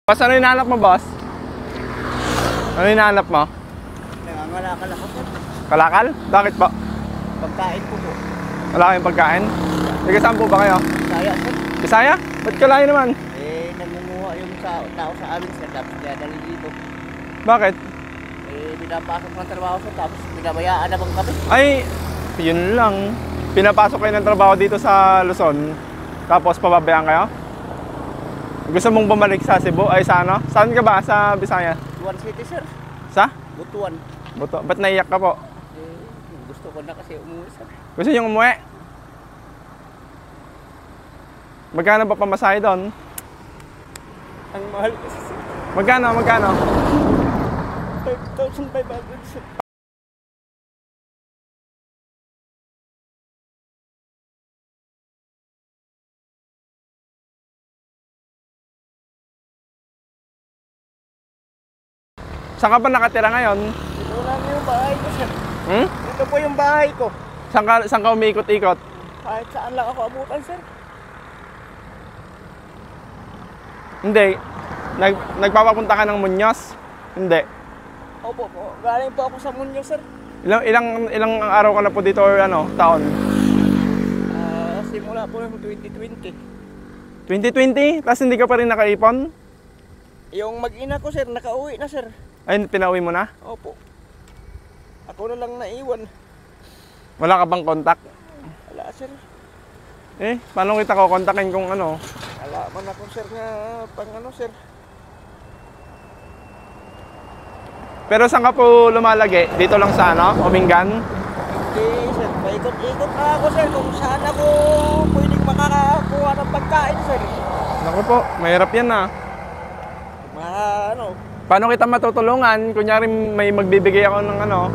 Boss, ano hinahanap mo, boss? Ano hinahanap mo? Nangangalakal ako, sir. Kalakal? Bakit po? Pagkain po po. Wala kayong pagkain? Sige, saan po ba kayo? Kaya, sir. Bisaya? Ba't kalayo naman? Nangunguha yung tao sa amin, sir. Tapos kaya dali dito. Bakit? Pinapasok ng trabaho, sir. Tapos pinabayaan naman kami. Ay, yun lang. Pinapasok kayo ng trabaho dito sa Luzon. Tapos pababayaan kayo? Gusto mong bumalik sa Cebu? Ay, sa ano? Saan ka ba? Sa Bisaya? Butuan City, sir. Sa? Butuan. Buto. Ba't naiyak ka po? Gusto ko na kasi umuwi, sir. Gusto niyong umuwi? Magkano ba pamasahe doon? Ang mahal kasi, sir. Magkano? 5,500, sir. Saan ka ba nakatira ngayon? Ito lang yung bahay ko, sir. Hmm? Ito po yung bahay ko. Saan ka umiikot-ikot? Kahit saan lang ako abutan, sir. Hindi. Nagpapapunta ka ng Muñoz? Hindi. Opo po. Galing po ako sa Munyo, sir. Ilang araw ka na po dito or ano, taon? Simula po ng 2020. 2020? Tapos hindi ka pa rin nakaipon? Yung mag-ina ko, sir, nakauwi na, sir. Ay, pinauwi mo na? Opo. Ako na lang naiwan. Wala ka bang kontak? Wala, sir. Eh, paano kita ko kontakin kung ano? Wala man ako, sir, nga pang ano, sir. Pero saan ka po lumalagi? Dito lang sa ano? Omingan? Hindi, sir. Paikot-ikot na ako, sir, kung saan ako pwedeng makakakuha ng pagkain, sir. Naku po, mahirap yan ah. Ano? Paano kita matutulungan? Kunyari may magbibigay ako ng ano,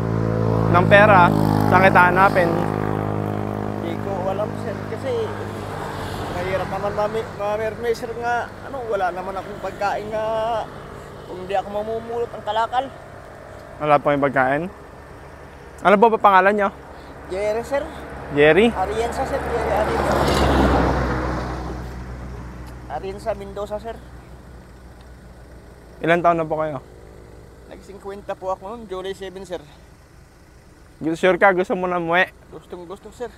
ng pera, saan kita hanapin? Hindi ko alam, sir, kasi mahirap naman may sir nga, ano, wala naman akong pagkain nga kung hindi ako mamumulot ng kalakal. Wala po yung pagkain? Ano po ba pangalan nyo? Jerry, sir. Jerry? Arienza, sir. Jerry Arienza. Arienza Mendoza, sir. Ilan taon na po kayo? Nag-50 po ako noon, July 7, sir. Sure ka? Gusto mo na umuwi? Gustong gusto, sir.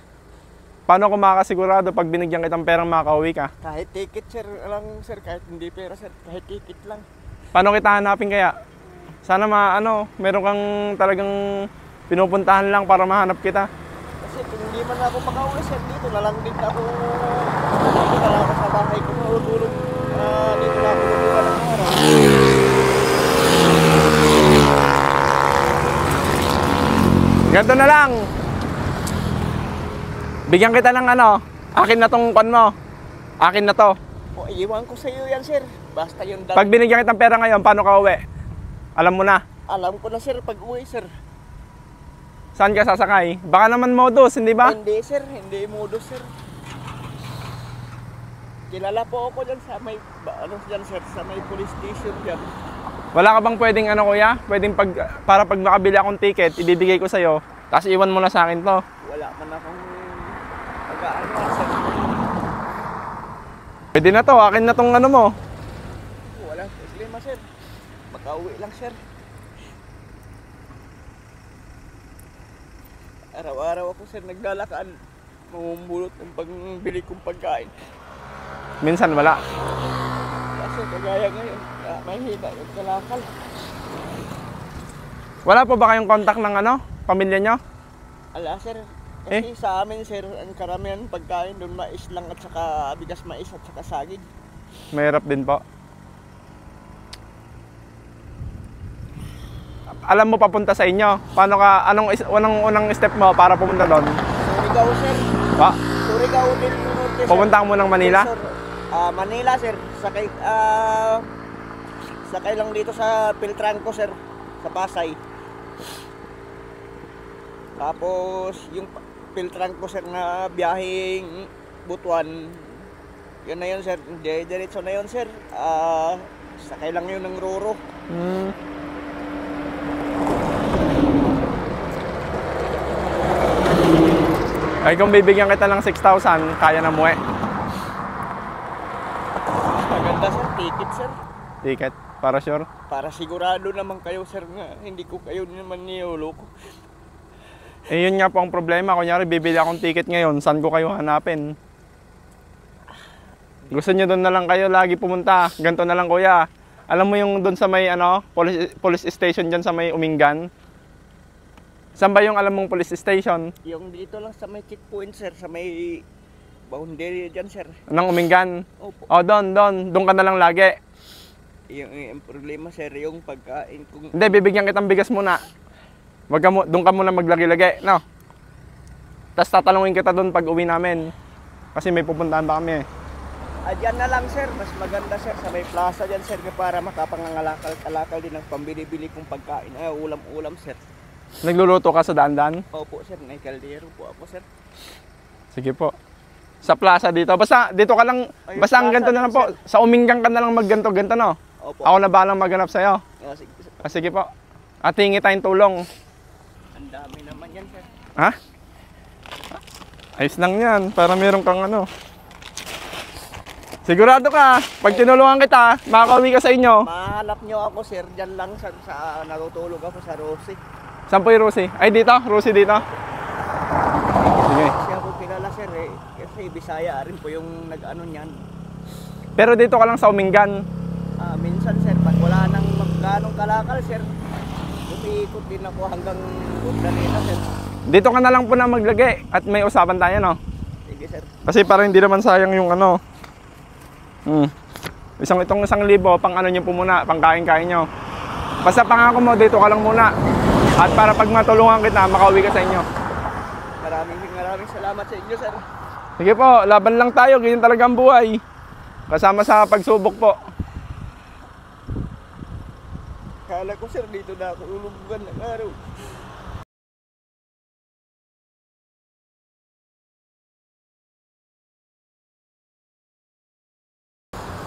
Paano ko makakasigurado pag binigyan kitang perang makakauwi ka? Kahit ticket, sir, lang, sir. Kahit hindi pera, sir. Kahit ticket lang. Paano kita hanapin kaya? Sana meron kang talagang pinupuntahan lang para mahanap kita. Kasi kung hindi man ako makauwi, sir, dito na lang din ako. Dito na lang ako sa bahay ko. Mahululog. Dito na ako luluwa ng araw. Ganito na lang. Bigyan kita ng ano. Akin na tong kon mo. Akin na to. O, iwan ko sa iyo yan, sir. Basta yung Pag binigyan kitang pera ngayon, paano ka uwi? Alam mo na. Alam ko na, sir, pag uwi, sir. Saan ka sasakay? Baka naman modus, hindi ba? Hindi, sir. Hindi modus, sir. Kilala po ako dyan sa may, sir, sa may police station dyan. Wala ka bang pwedeng ano kuya? Pwedeng para pag makabili akong ticket, ibibigay ko sa'yo. Tapos iwan mo na sa akin to. Wala man akong pag-aano, sir. Pwede na to, akin na tong ano mo. Walang problema, sir. Makauwi lang, sir. Araw-araw ako, sir, naglalakad. Mamumulot ng pagbili kong pagkain. Minsan wala. Kasi kagaya ngayon, mahina yung kalakal. Wala po ba kayong contact ng ano? Pamilya nyo? Ala, sir. Kasi sa amin, sir, ang karamihan pagkain doon mais lang at saka bigas mais at saka saging. Mahirap din po. Alam mo papunta sa inyo. Paano ka, anong unang step mo para pumunta doon? Surigao, sir. Pa? Surigao din. Sir. Pupunta mo ng Manila? Yes, sir. Manila, sir. Sakay lang dito sa Piltranco, sir. Sa Pasay. Tapos, yung Piltranco, sir, na biyaheng Butuan. Yun na yun, sir. Diretso na yun, sir. Sakay lang yun ng Roro. Ay kung bibigyan kita ng 6,000, kaya na muwi. Maganda, sir. Ticket, sir. Ticket, para sure. Para sigurado naman kayo sir nga, hindi ko kayo naman niloloko. Eh yun nga po ang problema. Kunyari, bibili akong ticket ngayon, saan ko kayo hanapin? Gusto nyo doon na lang kayo lagi pumunta. Ganto na lang kuya. Alam mo yung doon sa may police station dyan sa may Umingan? Saan ba yung alam mong police station? Yung dito lang sa may checkpoint sir, sa may boundary dyan sir. Ng Umingan? Opo. O doon. Doon ka na lang lagi. Yung problema sir, yung pagkain kung... Hindi, bibigyan kitang bigas muna. Doon ka muna maglagi-lagi, no? Tapos tatalungin kita doon pag uwi namin. Kasi may pupuntahan pa kami eh. Dyan na lang sir, mas maganda sir sa may plaza dyan sir para makapangangalakal-kalakal din ng pambili-bili kong pagkain. Ulam-ulam sir. Nagluluto ka sa daan-daan? Opo sir, may kaldero po ako sir. Sige po. Sa plaza dito. Basta dito ka lang, Ay, basta ang plaza ganito na lang din, po. Sa Umingan ka na lang magganto-ganto, no? Opo. Ako na balang maghanap sa'yo. Sige, sir. Sige po. At hingi tayong tulong. Ang dami naman yan sir. Ha? Ayos lang yan. Para meron kang ano. Sigurado ka, pag tinulungan kita, makakauwi ka sa inyo. Mahanap nyo ako sir, dyan lang sa natutulog ako sa Rosie. Saan po yung Rosie? Ay dito? Rosie dito? Sige. Kasi ako kilala sir eh, kasi Bisaya rin po yung nag-ano niyan. Pero dito ka lang sa Umingan. Minsan sir, pag wala nang magkanong kalakal sir, umiikot din ako hanggang Magdalena sir. Dito ka na lang po na maglagay at may usapan tayo, no? Sige sir. Kasi para hindi naman sayang yung ano. Itong 1,000 pang ano nyo po muna, pang kain-kain nyo. Basta pangako mo, dito ka lang muna. At para pag matulungan kita, makauwi ka sa inyo. Maraming salamat sa inyo sir. Sige po, laban lang tayo, ganyan talaga ang buhay. Kasama sa pagsubok po. Kala ko sir, dito na ako lulubugan ng araw.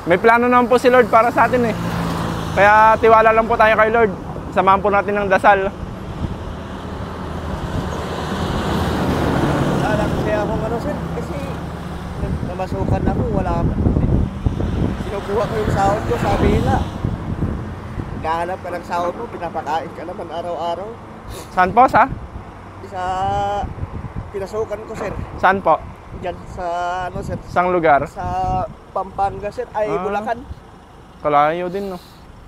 May plano naman po si Lord para sa atin eh. Kaya tiwala lang po tayo kay Lord. Samahan po natin ng dasal. Wala kasi akong ano sir, kasi namasukan ako, wala pa. Sinubuha ko yung sahod ko, sabi nila, gahanap ka ng sahod mo, pinapakain ka naman araw-araw. Saan po? Sa pinasukan ko sir, Saan po? dyan sa ano sir, Sang lugar? sa Pampanga sir, ay Bulacan. Kalayo din no.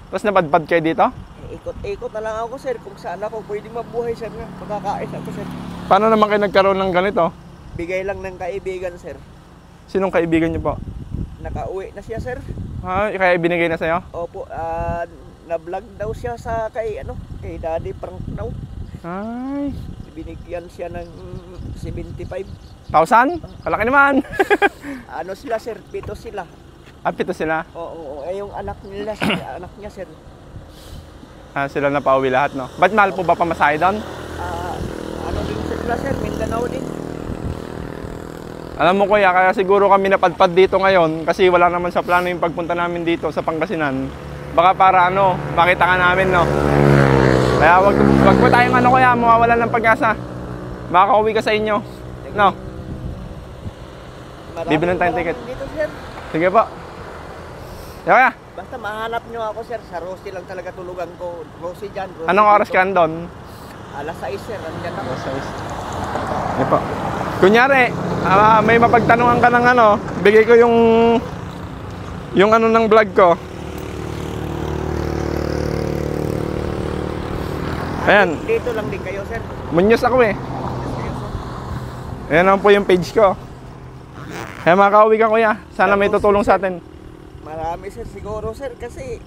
Tapos napadpad kayo dito? Ikot-ikot na lang ako sir, kung saan ako pwede mabuhay sir nga, makakain ako sir. Paano naman kayo nagkaroon ng ganito? Bigay lang ng kaibigan sir. Sinong kaibigan niyo po? Nakauwi na siya sir. Kaya binigay na sa'yo? Opo, na-vlog daw siya sa kay Daddy Frank daw. Ay. Binigyan siya ng 75. 1,000? Kalaki naman. Ano sila sir, 7 sila. Pito sila. Oo, yung anak nila, anak niya sir. Sila na pauwi lahat, no? Ba't mahal po ba pamasahe doon? Ano din sila sir, Mindanao din. Alam mo kuya, kaya siguro kami napadpad dito ngayon kasi wala naman sa plano yung pagpunta namin dito sa Pangasinan. Baka para makita ka namin, no? Kaya wag po tayong kuya, mawawalan ng pag-asa. Makakauwi ka sa inyo. No? Bibilan tayong ticket. Dito sir. Sige po. Kaya, Basta mahanap nyo ako sir, sa Rosie lang talaga tulugan ko. Rosie dyan. Rosie anong oras dito. ka doon? Alas 6 sir, andyan ako. Sige po. Kunyari, may mapagtanungan ka ng bigay ko yung ng vlog ko. Ayan, Dito lang din kayo sir. Munyos ako eh. Ayan naman po yung page ko. Kaya makakauwi ka kuya. Sana may tutulong sa atin. Marami sir, siguro sir, kasi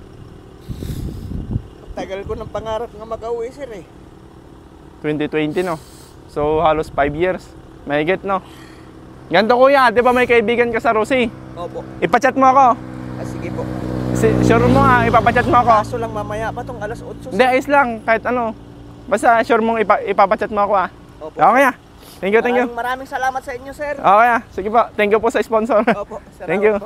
tagal ko ng pangarap nga mag-uwi sir eh. 2020 no. So halos 5 years. Mahigit no. Ganto kuya, di ba may kaibigan ka sa Rosie? Opo. Ipachat mo ako. Sige po. Sure mo nga, ipapachat mo ako. Kaso lang mamaya pa tong alas 8 Hindi, ayos lang. Kahit ano. Basta sure mong ipapachat mo ako Opo. Okay ah. Thank you. Maraming salamat sa inyo sir. Okay ah. Sige po. Thank you po sa sponsor. Opo. Thank you. Po.